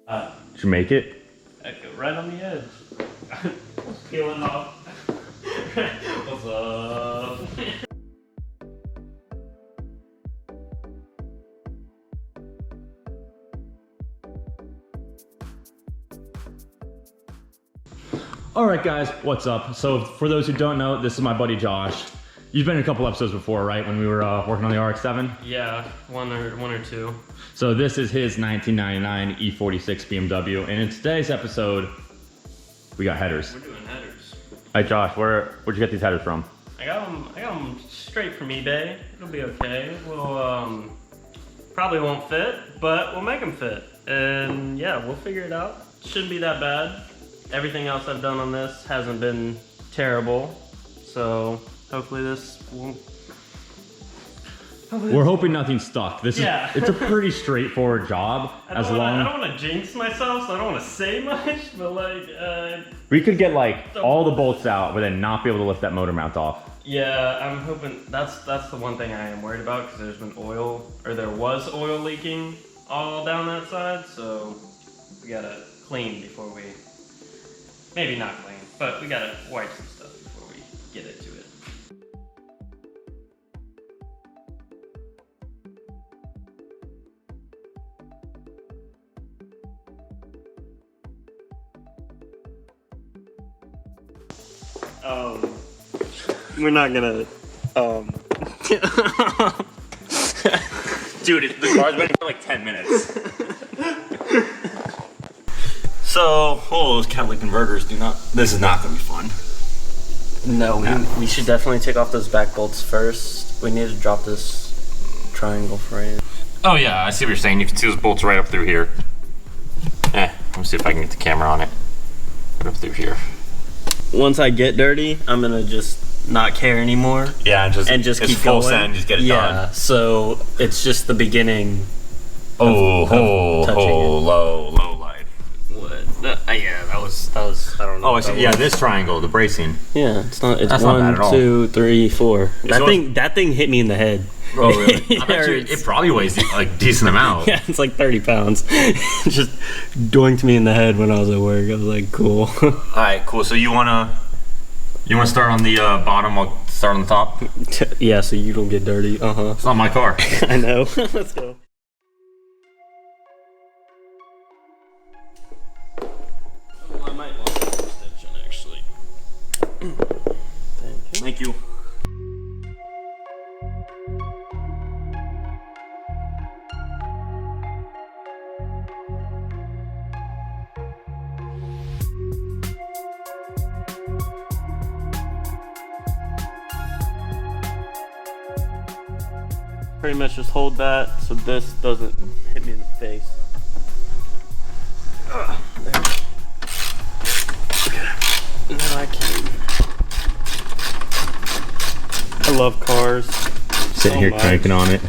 Did you make it? Right on the edge. Peeling off. What's up? All right, guys, what's up? So for those who don't know, this is my buddy Josh. You've been in a couple episodes before, right? When we were working on the RX-7? Yeah, one or two. So this is his 1999 E46 BMW, and in today's episode, we got headers. We're doing headers. Hey Josh, where'd you get these headers from? I got them straight from eBay. It'll be okay. We'll probably won't fit, but we'll make them fit. And yeah, we'll figure it out. Shouldn't be that bad. Everything else I've done on this hasn't been terrible, so hopefully this won't. We're hoping nothing stuck. It's a pretty straightforward job. I don't want to jinx myself, so I don't want to say much, but like... we could get like all the bolts out, but then not be able to lift that motor mount off. Yeah, I'm hoping, that's the one thing I am worried about, because there's been oil, or there was oil leaking all down that side, so we gotta clean before we... Maybe not clean, but we gotta wipe some stuff before we get into it. We're not gonna, Dude, the car's been for like 10 minutes. So, those catalytic converters this is not gonna be fun. No, we should definitely take off those back bolts first. We need to drop this triangle frame. Oh yeah, I see what you're saying. You can see those bolts right up through here. Let me see if I can get the camera on it. Right up through here. Once I get dirty, I'm gonna just not care anymore. Yeah, and just keep full going. send, just get it done. Yeah, so it's just the beginning. Low life. What? Yeah, that was. I don't know. Oh, I see. Yeah, this triangle, the bracing. Yeah, it's not. It's That's one, not bad at all. 2, 3, 4. That thing hit me in the head. Oh, really? I bet you it probably weighs like a decent amount. Yeah, it's like 30 pounds. Just doinked me in the head when I was at work. I was like, cool. All right, cool. So you wanna start on the bottom? I'll start on the top. Yeah, so you don't get dirty. It's not my car. I know. Let's go. Oh, I might want an extension actually. Thank you. Pretty much just hold that so this doesn't hit me in the face. There. Now I can. I love cars. Sitting here cranking on it.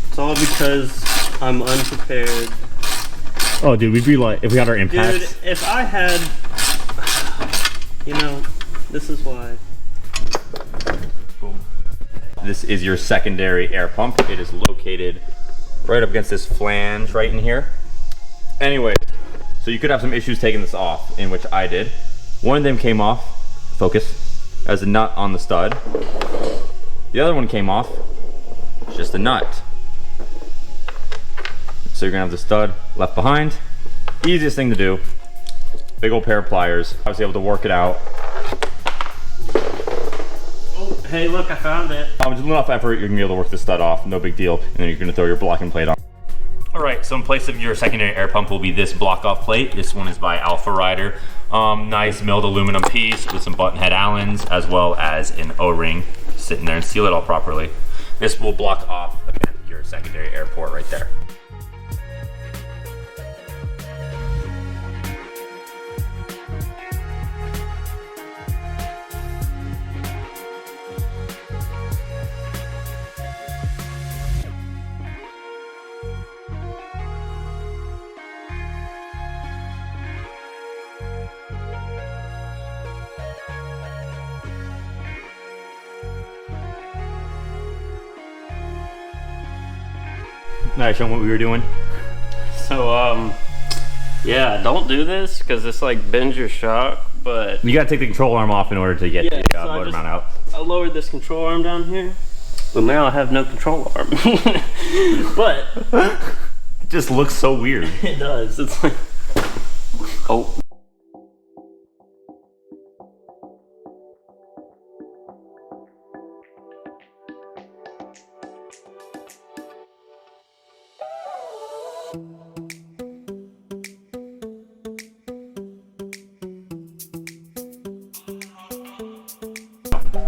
It's all because I'm unprepared. Oh, dude, we'd be like, if we had our impacts. Dude, if I had, this is why. Boom. This is your secondary air pump. It is located right up against this flange right in here. Anyway, so you could have some issues taking this off, in which I did. One of them came off, focus, as a nut on the stud. The other one came off, it's just a nut. So you're gonna have the stud left behind. Easiest thing to do. Big old pair of pliers. I was able to work it out. Oh, hey, look, I found it. With enough effort, you're gonna be able to work the stud off, no big deal. And then you're gonna throw your blocking plate on. All right, so in place of your secondary air pump will be this block off plate. This one is by Alpha Rider. Nice milled aluminum piece with some button head Allens, as well as an O-ring sitting there and seal it all properly. This will block off, again, your secondary air port right there. Now show them what we were doing. So yeah, don't do this because it's like bends your shock. But you gotta take the control arm off in order to get the motor mount out. I lowered this control arm down here, but now I have no control arm. But it just looks so weird. It does. It's like, oh.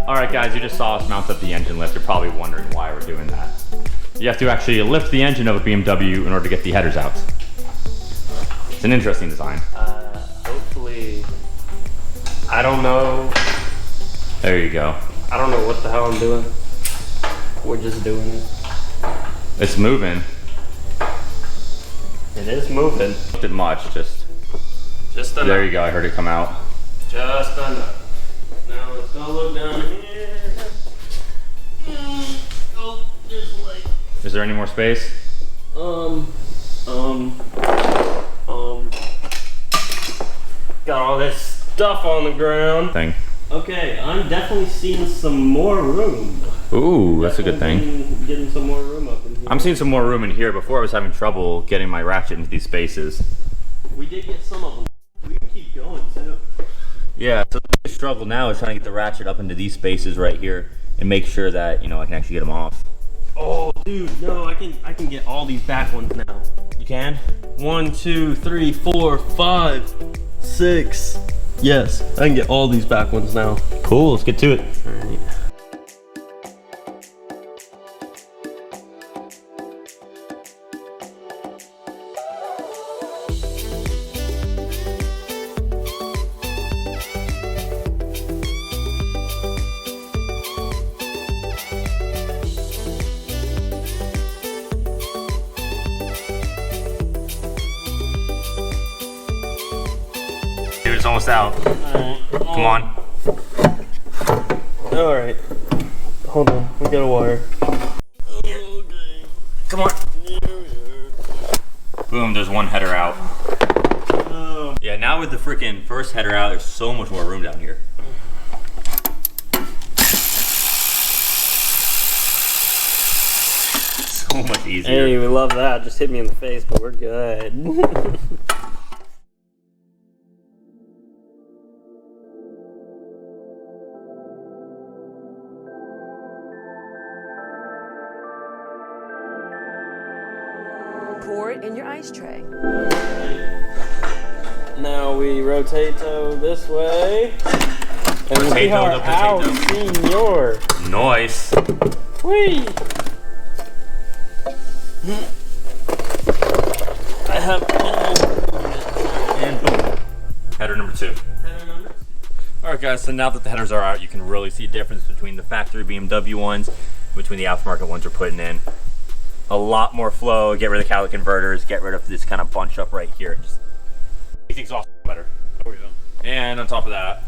Alright guys, you just saw us mount up the engine lift. You're probably wondering why we're doing that. You have to actually lift the engine of a BMW in order to get the headers out. It's an interesting design. Hopefully, I don't know. There you go. I don't know what the hell I'm doing. We're just doing it. It's moving. It is moving. Not that much, just enough. There you go, I heard it come out. Just enough. Now let's go look down here. Oh, there's light. Is there any more space? Got all this stuff on the ground. Okay, I'm definitely seeing some more room. Ooh, that's a good thing. Getting some more room up in here. I'm seeing some more room in here. Before I was having trouble getting my ratchet into these spaces. We did get some of them. We can keep going too. Yeah, so the biggest struggle now is trying to get the ratchet up into these spaces right here and make sure that, you know, I can actually get them off. Oh, dude, no, I can get all these back ones now. You can? 1, 2, 3, 4, 5, 6. Yes, I can get all these back ones now. Cool, let's get to it. All right. Dude, it's almost out. Come on. Alright. Hold on, we got a wire. Okay. Come on. Boom, there's one header out. Oh. Yeah, now with the freaking first header out, there's so much more room down here. So much easier. Hey, we love that. Just hit me in the face, but we're good. Pour it in your ice tray. Now we rotato this way. And we Rotato are the out, potato. senor. Nice. Whee! I have And boom. Header number 2. Alright guys, so now that the headers are out, you can really see a difference between the factory BMW ones, between the aftermarket ones we're putting in. A lot more flow, get rid of the catalytic converters, get rid of this kind of bunch up right here. Just makes the exhaust better. Oh, yeah. And on top of that,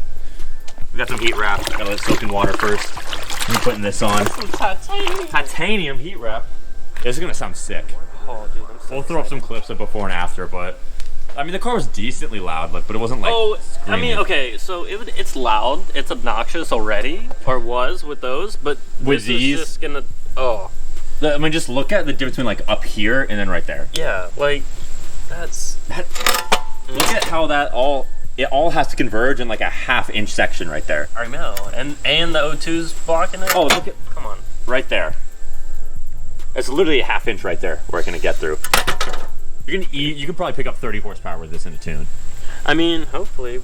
we got some heat wrap. Gotta let it soak in water first. I'm putting this on. Some titanium heat wrap. This is gonna sound sick. Oh, dude, I'm so We'll throw up some clips of before and after, but I mean the car was decently loud, like, but it wasn't like. Oh, screaming. I mean, okay, so it's loud, it's obnoxious already, or was with those, but With this these? is just gonna. Oh, I mean, just look at the difference between like up here and then right there. yeah, like that's. Look at how it all has to converge in like a ½ inch section right there. I know, and the O2's blocking it. Oh, look at Come on. right there. It's literally a ½ inch right there where it's gonna get through. You can probably pick up 30 horsepower with this in a tune. I mean, hopefully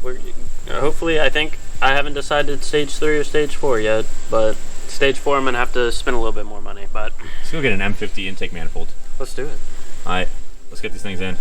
I think I haven't decided stage 3 or stage 4 yet, but stage 4 I'm gonna have to spend a little bit more money, but Let's go get an M50 intake manifold. let's do it. All right, let's get these things in.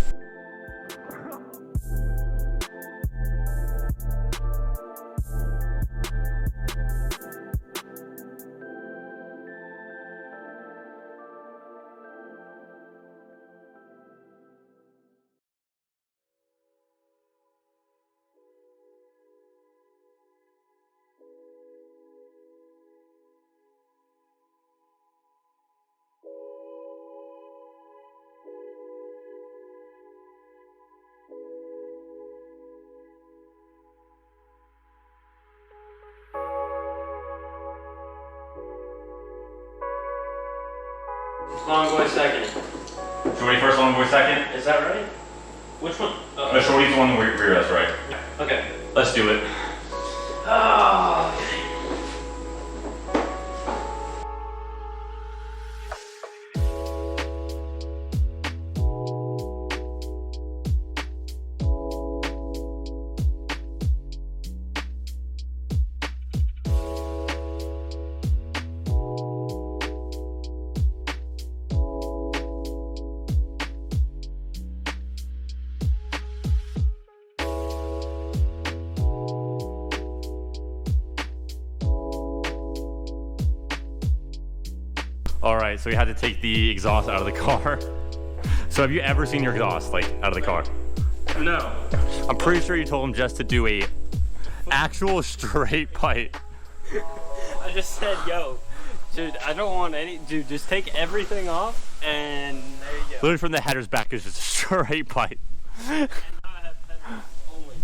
Long boy second. Shorty first, long boy second. Is that right? Which one? No, Shorty's the one in the rear, that's right. Okay. Let's do it. Oh, okay. All right, so we had to take the exhaust out of the car. So have you ever seen your exhaust like out of the car? No. I'm pretty sure you told him just to do a actual straight pipe. I just said, yo, dude, I don't want any, dude, just take everything off and there you go. Literally from the headers back is just a straight pipe. And I have pedals only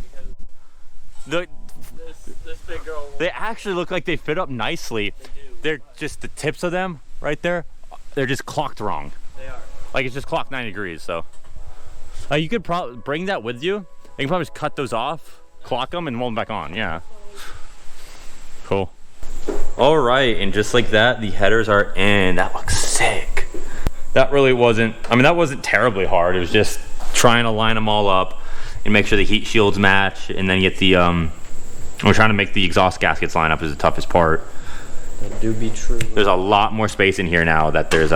because this big girl. They actually look like they fit up nicely. They do. They're just the tips of them right there. They're just clocked wrong. They are. Like it's just clocked 90 degrees. So you could probably bring that with you. You can probably just cut those off, clock them, and roll them back on. Yeah. Cool. All right, and just like that, the headers are in. That looks sick. That really wasn't. I mean, that wasn't terribly hard. It was just trying to line them all up and make sure the heat shields match, and then get the we're trying to make the exhaust gaskets line up is the toughest part. That do be true. There's a lot more space in here now that there's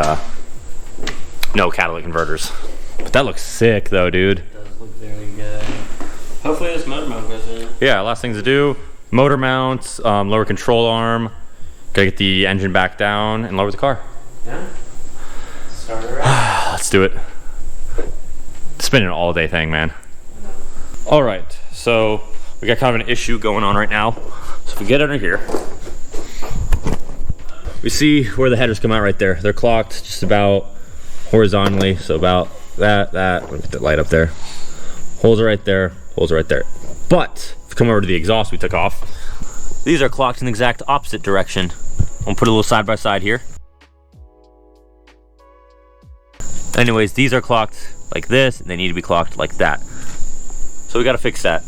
no catalytic converters. But that looks sick though, dude. It does look very good. Hopefully this motor mount goes in. Yeah, last things to do, motor mounts, lower control arm, gotta get the engine back down and lower the car. Yeah. Start her up. Let's do it. It's been an all day thing, man. All right, so we got kind of an issue going on right now. So if we get under here, we see where the headers come out right there. They're clocked just about horizontally, so about that. Let me get that light up there. Holes are right there, holes are right there. But if you come over to the exhaust we took off, these are clocked in the exact opposite direction. I'll put a little side by side here. Anyways, these are clocked like this, and they need to be clocked like that. So we gotta fix that.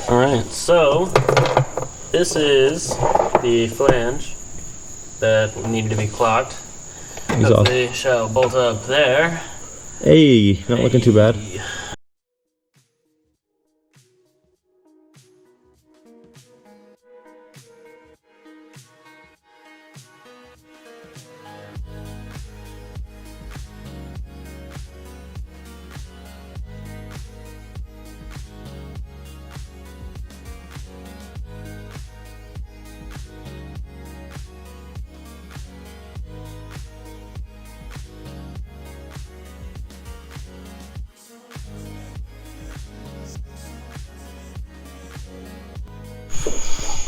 All right, so this is the flange that needed to be clocked. Hopefully shall bolt up there. Hey, not looking too bad.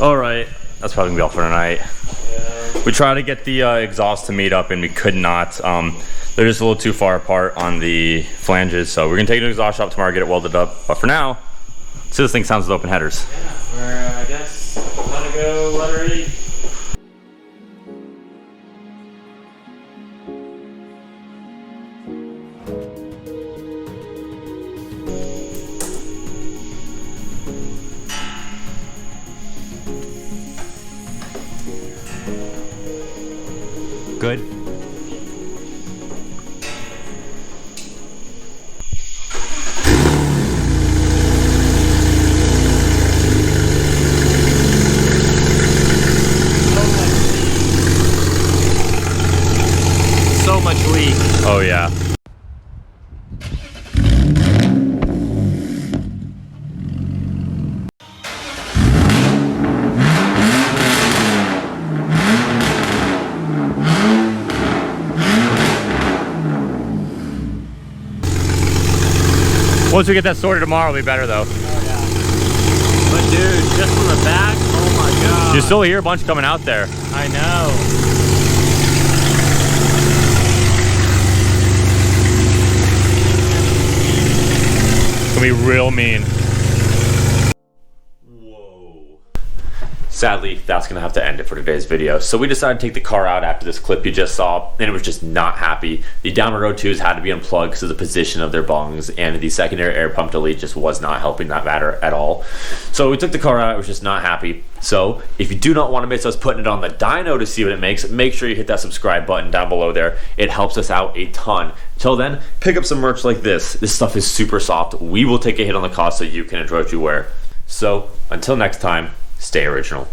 All right, that's probably gonna be all for tonight. Yeah. We tried to get the exhaust to meet up and we could not. They're just a little too far apart on the flanges, so we're gonna take it to the exhaust shop tomorrow, get it welded up. But for now, see this thing sounds with open headers. Yeah, we're, I guess, let it go, let her eat. Good. So much leak. Oh yeah. Once we get that sorted tomorrow, it'll be better though. Oh yeah. But dude, just from the back, oh my god. You still hear a bunch coming out there. I know. be real mean. Sadly, that's gonna have to end it for today's video. So we decided to take the car out after this clip you just saw, and it was just not happy. The downward row twos had to be unplugged because of the position of their bungs, and the secondary air pump delete just was not helping that matter at all. So we took the car out, it was just not happy. So if you do not want to miss us putting it on the dyno to see what it makes, make sure you hit that subscribe button down below there. It helps us out a ton. Until then, pick up some merch like this. This stuff is super soft. We will take a hit on the cost so you can enjoy what you wear. So until next time, stay original.